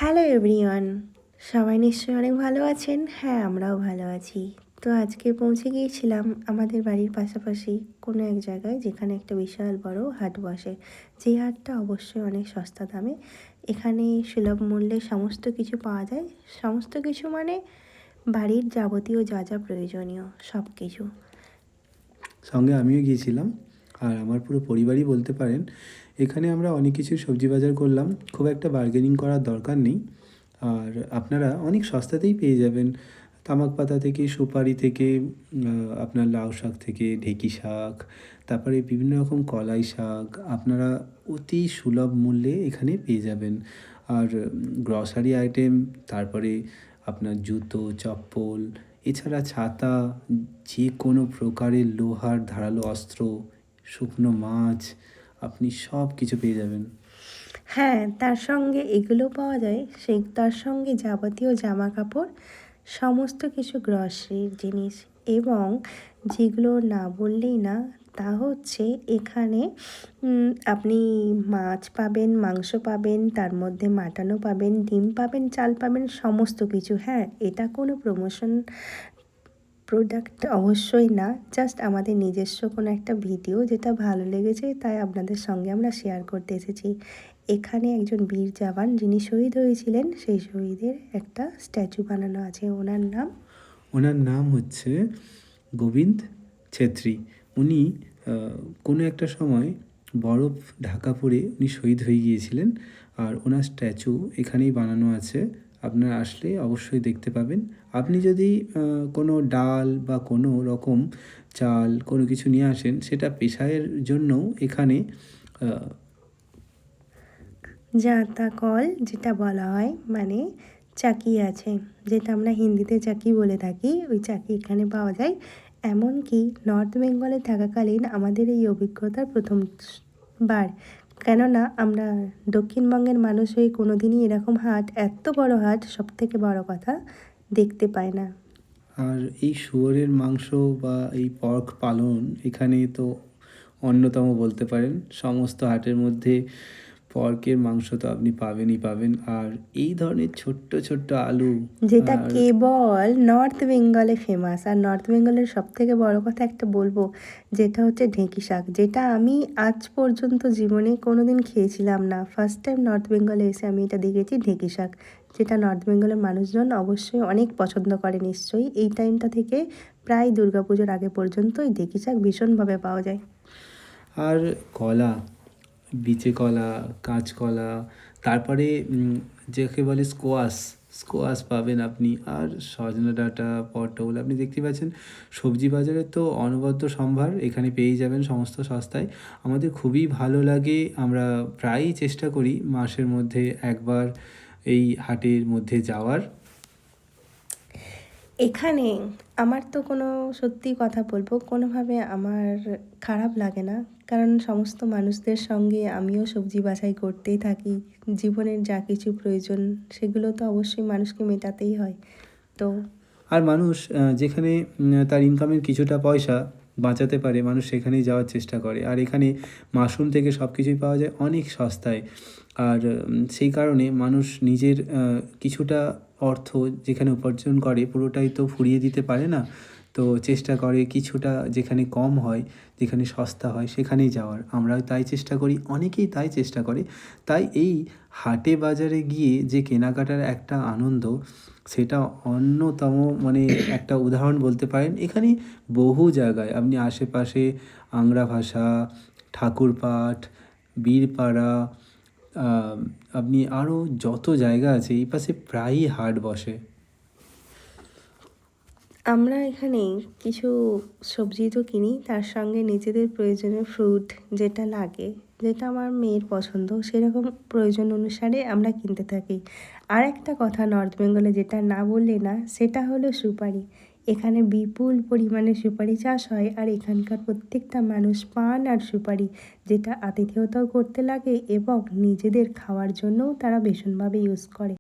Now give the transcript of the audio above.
Hello everyone, সবাই নিশ্চয়ই অনেক ভালো আছেন। হ্যাঁ, আমরাও ভালো আছি। তো আজকে পৌঁছে গিয়েছিলাম আমাদের বাড়ির পাশাপাশি কোনো এক জায়গায়, যেখানে একটা বিশাল বড় হাট বসে। যে হাটটা অবশ্যই অনেক সস্তা দামে। এখানে সুলভ মূল্যে সমস্ত কিছু পাওয়া যায়। সমস্ত কিছু মানে বাড়ির যাবতীয় যা যা প্রয়োজনীয় সব কিছু। সঙ্গে আমিও গিয়েছিলাম, আর আমার পুরো পরিবারই বলতে পারেন। এখানে আমরা অনেক কিছু সবজি বাজার করলাম, খুব একটা বার্গেনিং করার দরকার নেই। আর আপনারা অনেক সস্তাতেই পেয়ে যাবেন। তামাক পাতা থেকে, সুপারি থেকে, আপনার লাউ শাক থেকে ঢেঁকি শাক, তারপরে বিভিন্ন রকম কলাই শাক আপনারা অতি সুলভ মূল্যে এখানে পেয়ে যাবেন। আর গ্রসারি আইটেম, তারপরে আপনার জুতো, চপ্পল, এছাড়া ছাতা, যে কোনো প্রকারের লোহার ধারালো অস্ত্র, শুকনো মাছ, আপনি সব কিছু পেয়ে যাবেন। হ্যাঁ, তার সঙ্গে এগুলো পাওয়া যায়। তার সঙ্গে যাবতীয় জামা কাপড়, সমস্ত কিছু গ্রসারির জিনিস। এবং যেগুলো না বললেই না, তা হচ্ছে এখানে আপনি মাছ পাবেন, মাংস পাবেন, তার মধ্যে মাটনও পাবেন, ডিম পাবেন, চাল পাবেন, সমস্ত কিছু। হ্যাঁ, এটা কোনো প্রমোশন প্রোডাক্ট অবশ্যই না, জাস্ট আমাদের নিজস্ব কোনো একটা ভিডিও যেটা ভালো লেগেছে তাই আপনাদের সঙ্গে আমরা শেয়ার করতে এসেছি। এখানে একজন বীর জওয়ান যিনি শহীদ হয়েছিলেন, সেই শহীদের একটা স্ট্যাচু বানানো আছে। ওনার নাম হচ্ছে গোবিন্দ ছেত্রী। উনি কোনো একটা সময় বরফ ঢাকা পড়ে উনি শহীদ হয়ে গিয়েছিলেন। আর ওনার স্ট্যাচু এখানেই বানানো আছে। আপনারা আসলে অবশ্যই দেখতে পাবেন। আপনি যদি কোনো ডাল বা কোনো রকম চাল কোনো কিছু নিয়ে আসেন, সেটা পেশায়ের জন্যও এখানে জাঁতা কল যেটা বলা হয়, মানে চাকি আছে, যেটা আমরা হিন্দিতে চাকি বলে থাকি। ওই চাকি এখানে পাওয়া যায়। এমনকি নর্থ বেঙ্গলে থাকাকালীন আমাদের এই অভিজ্ঞতার প্রথমবার। কেননা আমরা দক্ষিণবঙ্গের মানুষ হয়ে কোনো দিনই এরকম হাট, এত বড় হাট, সবথেকে বড় কথা, দেখতে পাই না। আর এই শুয়োরের মাংস বা এই পর্ক পালন এখানে তো অন্যতম বলতে পারেন। সমস্ত হাটের মধ্যে পর্কের মাংস তো আপনি পাবেনই পাবেন। আর এই ধরনের ছোট্ট ছোট্ট আলু, যেটা আর কেবল নর্থ বেঙ্গলে ফেমাস। আর নর্থ বেঙ্গলের সবথেকে বড় কথা একটা বলবো, যেটা হচ্ছে ঢেঁকি শাক, যেটা আমি আজ পর্যন্ত জীবনে কোনো দিন খেয়েছিলাম না। ফার্স্ট টাইম নর্থ বেঙ্গলে এসে আমি এটা দেখেছি, ঢেঁকি শাক, যেটা নর্থ বেঙ্গলের মানুষজন অবশ্যই অনেক পছন্দ করে নিশ্চয়ই। এই টাইমটা থেকে প্রায় দুর্গাপুজোর আগে পর্যন্ত এই ঢেঁকি শাক ভীষণভাবে পাওয়া যায়। আর কলা, বিচে কলা, কাঁচকলা, তারপরে যাকে বলে স্কোয়াশ, স্কোয়াশ পাবেন আপনি। আর সজনে ডাঁটা, পটল, আপনি দেখতে পাচ্ছেন সবজি বাজারে তো অনবদ্য সম্ভার, এখানে পেয়েই যাবেন সমস্ত সস্তায়। আমাদের খুবই ভালো লাগে, আমরা প্রায়ই চেষ্টা করি মাসের মধ্যে একবার এই হাটের মধ্যে যাওয়ার। এখানে আমার তো কোনো, সত্যি কথা বলবো, কোনোভাবে আমার খারাপ লাগে না। কারণ সমস্ত মানুষদের সঙ্গে আমিও সবজি বাছাই করতেই থাকি। জীবনের যা কিছু প্রয়োজন সেগুলো তো অবশ্যই মানুষকে মেটাতেই হয়। তো আর মানুষ যেখানে তার ইনকামের কিছুটা পয়সা বাঁচাতে পারে, মানুষ সেখানেই যাওয়ার চেষ্টা করে। আর এখানে মাশরুম থেকে সব কিছুই পাওয়া যায় অনেক সস্তায়। আর সেই কারণে মানুষ নিজের কিছুটা অর্থ যেখানে উপার্জন করে, পুরোটাই তো ফুরিয়ে দিতে পারে না। তো চেষ্টা করে কিছুটা যেখানে কম হয়, যেখানে সস্তা হয় সেখানেই যাওয়ার। আমরাও তাই চেষ্টা করি, অনেকেই তাই চেষ্টা করে। তাই এই হাটে বাজারে গিয়ে যে কেনাকাটার একটা আনন্দ, সেটা অন্যতম, মানে একটা উদাহরণ বলতে পারেন। এখানে বহু জায়গায় আপনি আশেপাশে আংরা ভাষা, ঠাকুরপাট, বীরপাড়া, আপনি আরও যত জায়গা আছে এই পাশে প্রায়ই হাট বসে। আমরা এখানে কিছু সবজি তো কিনি, তার সঙ্গে নিজেদের প্রয়োজনীয় ফ্রুট যেটা লাগে, যেটা আমার মেয়ের পছন্দ, সেরকম প্রয়োজন অনুসারে আমরা কিনতে থাকি। আর একটা কথা নর্থ বেঙ্গলে যেটা না বললে না, সেটা হলো সুপারি। এখানে বিপুল পরিমাণে সুপারি চাষ হয়। আর এখানকার প্রত্যেকটা মানুষ পান আর সুপারি, যেটা আতিথেয়তাও করতে লাগে এবং নিজেদের খাওয়ার জন্যও তারা ভীষণভাবে ইউজ করে।